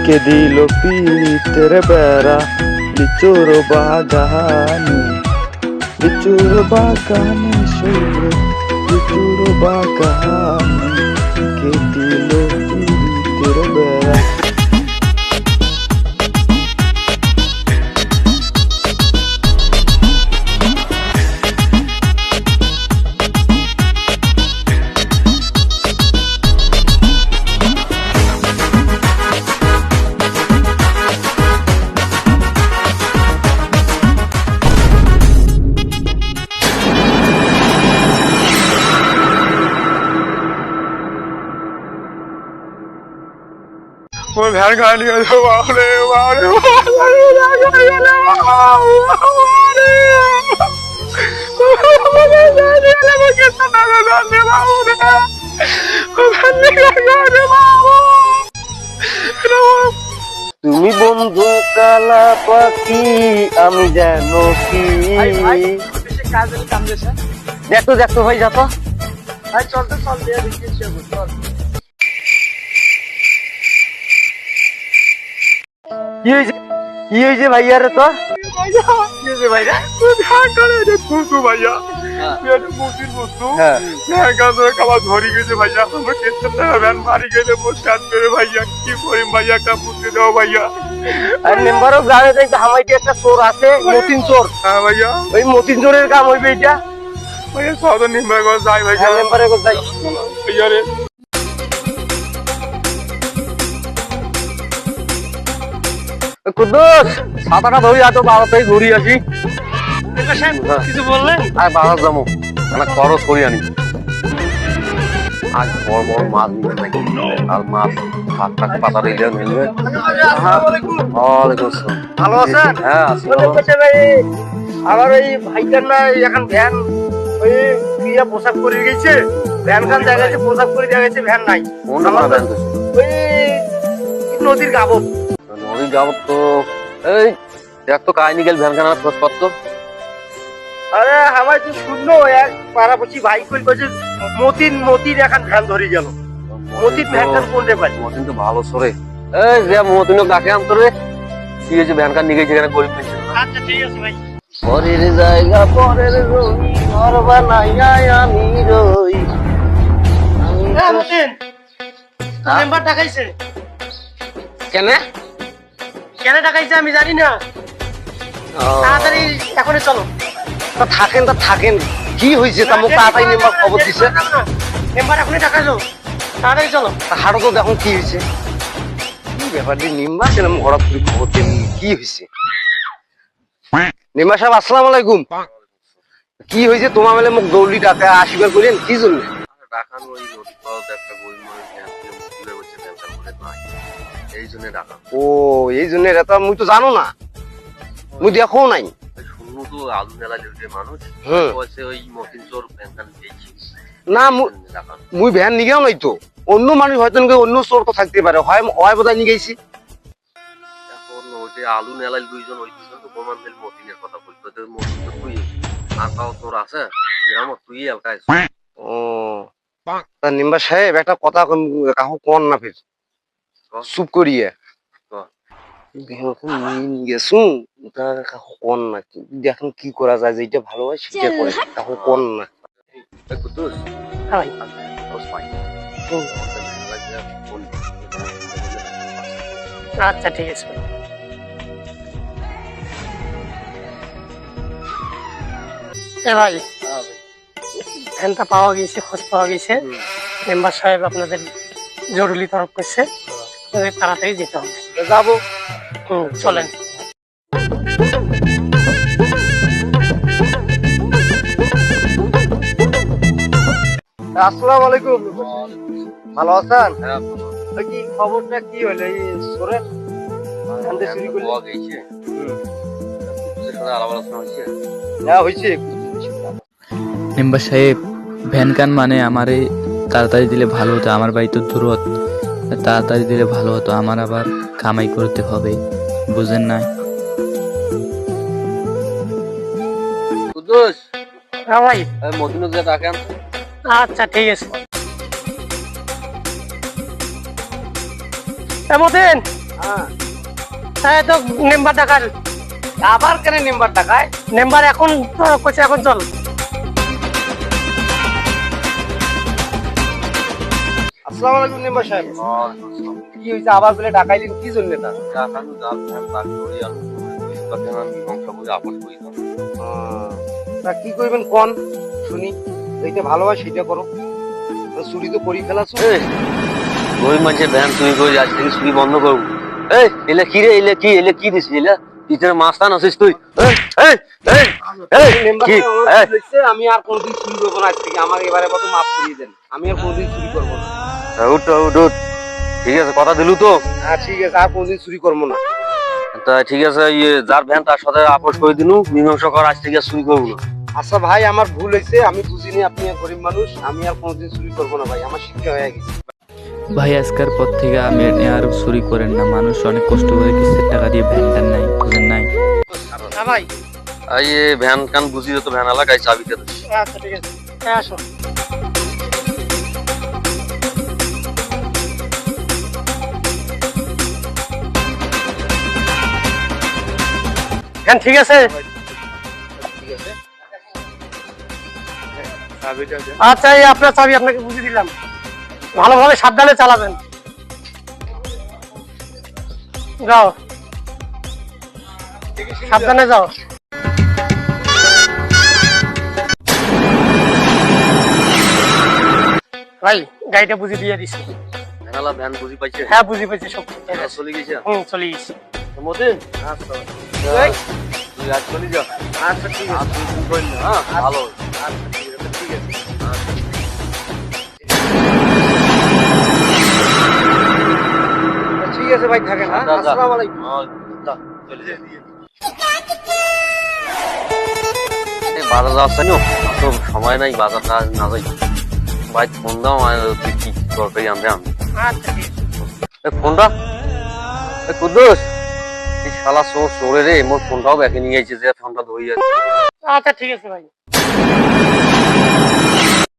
কে দিল পিতের বেড়া লিচুর বাগানে, লিচুর বাগানে শুয়ে লিচুর বাগানে কে দিল পিতের বেড়া। ওই ভ্যান গাড়ি গেছে বাবরে বাবরে তুমি বন্ধু কালা পাখি আমি যেন কি দেখতো দেখতো ভাই যাতো চলতে চল দিয়ে দিচ্ছি চল। কি হয়েছে কি হয়েছে ভাইয়া রে তো ভাইয়া খাবার ধরি গেছে ভাইয়া ভ্যান মারি গেছে ভাইয়া কি করি ভাইয়া একটা বুঝতে দেওয়া ভাইয়া। আর মেম্বারও গ্রামে দেখতে হামাইতে একটা চোর আছে মতিন চোর। হ্যাঁ ভাইয়া ওই মতিন চোরের কাম হইবে এটা ভাইয়া সব নিম্বার যাই ভাইয়া মেম্বারে যাই ভাইয়া রে। কুদ্দুস ছাতাটা ধরি আতো বাবাতেই ঘুরি আসি। কিছু বললেন? আর বাজার যাবো একটা খরচ করি আনি। আজ বড় বড় মাছ নিয়ে নাকি আর মাছ ভাত টাক পাতা দিলে মিলবে। ভালো আছেন? হ্যাঁ আছি। আমার ওই ভাইটার না এখন ভ্যান ওই ইয়া পোশাক করে গেছে ভ্যান খান দেখা গেছে পোশাক করে দেখা গেছে ভ্যান নাই। কোনটা ভ্যান তো ওই নদীর গাবত নদীর গাবত তো এই দেখ তো কাহিনী গেল ভ্যান খানার খোঁজপত্র। আরে আমার তো শুনলো এক পাড়াপড়শি ভাই কই কইছে মতিন মতিন এখন ভ্যান ধরে গেল। মতিন ভ্যান খান কোনটা পাই? মতিন তো ভালো সরে। এই যে মতিনও ডাকে আনতো রে কি হয়েছে ভ্যান খান নিয়ে গেছে এখানে গরিব পেয়েছে। আচ্ছা ঠিক আছে ভাই। পরের জায়গা পরের রই ঘর বানাইয়া আমি রই। হ্যাঁ মতিন মেম্বার টাকাইছে কেন কেন টাকাইছে আমি জানি না। তাড়াতাড়ি এখনই চলো। তা থাকেন কি হয়েছে তা মোক তাড়াতাড়ি মেম্বার খবর দিছে। মেম্বার এখনই টাকাইছো তাড়াতাড়ি চলো। হাড়ো তো দেখুন কি হয়েছে কি ব্যাপার দিয়ে নিম্বা সেরকম হঠাৎ করে খবর দেন কি হয়েছে। নিম্বা সাহেব আসসালাম আলাইকুম। কি হয়েছে তোমার মেলে মোক দৌড়ি ডাকা আসিবার করেন কি জন্য? ডাকান ওই নদী পাড়াতে একটা গরিব মানুষ তুলে বসে ক্যান্সার করে নাই এই জন্য ডাকান। ও এই জন্য এটা মুই তো জানো না মুই দেখো নাই। শুনু তো আলু মেলা যেতে মানুষ বলছে ওই মতিন চোর ক্যান্সার পেয়েছি না ডাকান। মুই ভ্যান নিগেও নাই তো অন্য মানুষ হয়তো অন্য চোর তো থাকতে পারে হয় হয় বোধহয় নিয়ে গেছি। এখন ওই যে আলু মেলায় দুইজন ওই দুজন তো প্রমাণ দিল মতিনের কথা বলতো মতিন তো তুই আর তাও তোর আছে গ্রাম তুই এলাকায়। ও তা নিম্বা সাহেব একটা কথা কাহু কন না ফির চুপ করিয়ে গেছু তা কাহু কন না দেখুন কি করা যায় যেটা ভালো হয় সেটা করে কাহু কন না। কুদ্দুস হ্যাঁ ভাই আচ্ছা ঠিক আছে ভাই। ভ্যানটা পাওয়া গেছে খোঁজ পাওয়া গেছে মেম্বার সাহেব আপনাদের জরুরি তরফ করছে তাড়াতাড়ি যেতে হবে। যাবো চলেন। আসসালামু আলাইকুম ভালো আছেন? হ্যাঁ কি খবরটা কি হলো এই সোরের জানতে শুরু করলে? পাওয়া গেছে আলাপ আলোচনা হয়েছে। হ্যাঁ হয়েছে। মেম্বার সাহেব ভ্যান কান মানে আমারে তাড়াতাড়ি দিলে ভালো হতো, আমার বাড়ি তো দূরত, তাড়াতাড়ি দিলে ভালো হতো, আমার আবার কামাই করতে হবে, বুঝেন না? কুদ্দুস হ্যাঁ ভাই মতিনের যে ডাকেন। আচ্ছা ঠিক আছে। মতিন হ্যাঁ তাই তো মেম্বার ডাকার আবার কেন নাম্বার টাকায়? মেম্বার এখন তো কইছে এখন চল। আসসালামু আলাইকুম মেম্বার সাহেব। কি হয়েছে আবার বলে ডাকাইলেন কি জন্য তা? তা কি করবেন কোন শুনি, এইটা ভালো হয় সেটা করো, চুরি তো করি ফেলাছো। গরিব মানুষের ভ্যান চুরি করে আজ থেকে চুরি বন্ধ করবো। এই এলে কি রে, এলে কি দিছিস? এলে পিছনে মাস্তান আছিস তুই? এই, এই, এই, মেম্বার কি? সাহেব, আমার এই, ভুল হয়েছে, আমি আর কোনোদিন চুরি করবো না আজ থেকে, আমার এবারে মতো মাফ করিয়ে দেন, আমি আর কোনোদিন চুরি করবো না। উঠ, উঠ, উঠ। ঠিক আছে, কথা দিলু তো? হ্যাঁ ঠিক আছে, আর কোনোদিন চুরি করবো না। তা ঠিক আছে, ইয়ে যার ভ্যান তার সাথে আপোষ করে দিনু, মীমাংসা কর, আজ থেকে আর চুরি করবো না। আচ্ছা ভাই, আমার ভুল হয়েছে, আমি বুঝিনি, আপনি এক গরিব মানুষ, আমি আর কোনোদিন চুরি করবো না ভাই, আমার শিক্ষা হয়ে গেছে। ভাই আজকের পর থেকে আমি আর চুরি করেন না। মানুষ অনেক কষ্ট করে কিস্তির টাকা দিয়ে ভ্যান ট্যান নাই, বুঝেন নাই। হ্যাঁ ভাই, আর ইয়ে ভ্যান কান বুঝি তো ভ্যান এলাকায় চাবিতে দে। আচ্ছা ঠিক আছে, হ্যাঁ আসো। হ্যাঁ ঠিক আছে, আচ্ছা এই আপনার চাবি আপনাকে বুঝিয়ে দিলাম, ভালোভাবে সাবধানে চালাবেন। যাও, সাবধানে যাও। ভাই গাড়িটা বুঝি দিয়ে দিছি। ভ্যানালা ভ্যান বুঝি পাইছে? হ্যাঁ বুঝি পেয়েছি সব। চলে গেছে। চলে গেছি। মতিন, আচ্ছা এই, তুই আজ চলে যা। আচ্ছা ঠিক আর আছে, তুই ফোন করিস না, হ্যাঁ? ভালো। আচ্ছা ঠিক আছে, ঠিক আছে। ঠিক আছে ভাই, থাকেন। হ্যাঁ, যা, যা। আসসালামু আলাইকুম। যা, চলে যা। এই বাজার যাচ্ছে না, তো সময় নাই, বাজার না যাই। ভাই ফোন দাও, তুই কি দরকারি আনতে আন। আচ্ছা ঠিক আছে। এই ফোনটা, এই কুদ্দুস, এই শালা চোরে রে, মোর ফোনটাও ব্যাকে নিয়ে গেছে, যে ফোনটা ধরিয়ে। আচ্ছা ঠিক আছে ভাই।